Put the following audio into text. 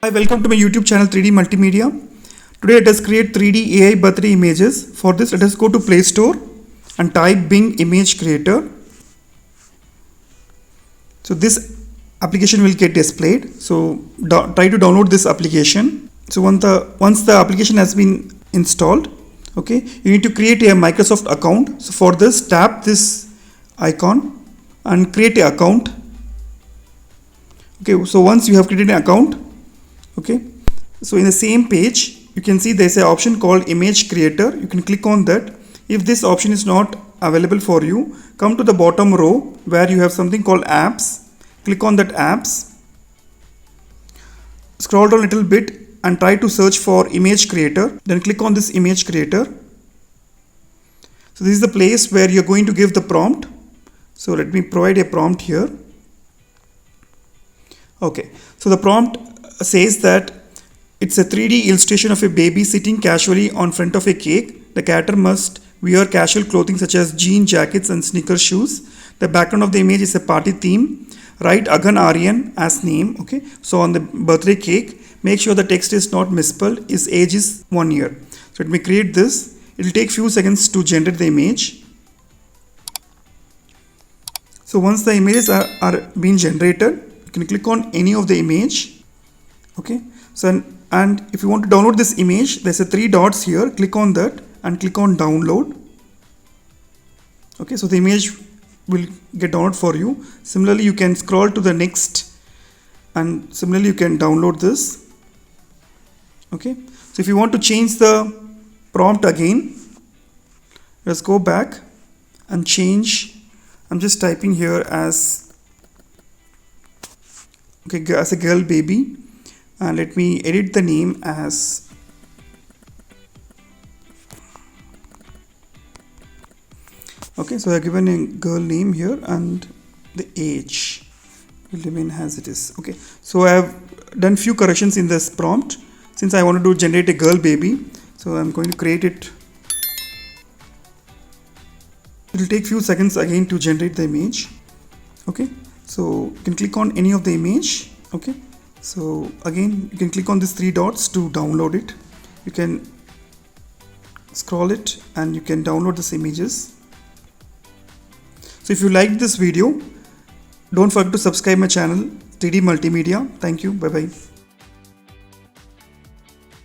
Hi, welcome to my YouTube channel 3D Multimedia. Today let us create 3D AI birthday images. For this, let us go to Play Store and type Bing Image Creator. So this application will get displayed. So try to download this application. So once the application has been installed, okay, you need to create a Microsoft account. So for this, tap this icon and create an account. Okay, so once you have created an account, okay, so in the same page you can see there's an option called image creator. You can click on that. If this option is not available for you, come to the bottom row where you have something called apps. Click on that apps, scroll down a little bit and try to search for image creator. Then click on this image creator. So this is the place where you're going to give the prompt. So let me provide a prompt here. Okay, so the prompt says that it's a 3D illustration of a baby sitting casually on front of a cake. The character must wear casual clothing such as jean jackets and sneaker shoes. The background of the image is a party theme. Write Agan Aariyan as name. Okay, so on the birthday cake, make sure the text is not misspelled. His age is 1 year. So let me create this. It will take few seconds to generate the image. So once the images are being generated, you can click on any of the image. Okay, so and if you want to download this image, there's a 3 dots here. Click on that and click on download. Okay, so the image will get downloaded for you. Similarly, you can scroll to the next and similarly you can download this. Okay, so if you want to change the prompt again, let's go back and change. I'm just typing here as a girl baby, and let me edit the name as okay, so I have given a girl name here and the age will remain as it is. Okay, so I have done few corrections in this prompt since I wanted to generate a girl baby. So I'm going to create it. It will take few seconds again to generate the image. Okay, so you can click on any of the image. Okay, so again you can click on these 3 dots to download it. You can scroll it and you can download these images. So if you liked this video, don't forget to subscribe my channel 3D Multimedia. Thank you. Bye bye.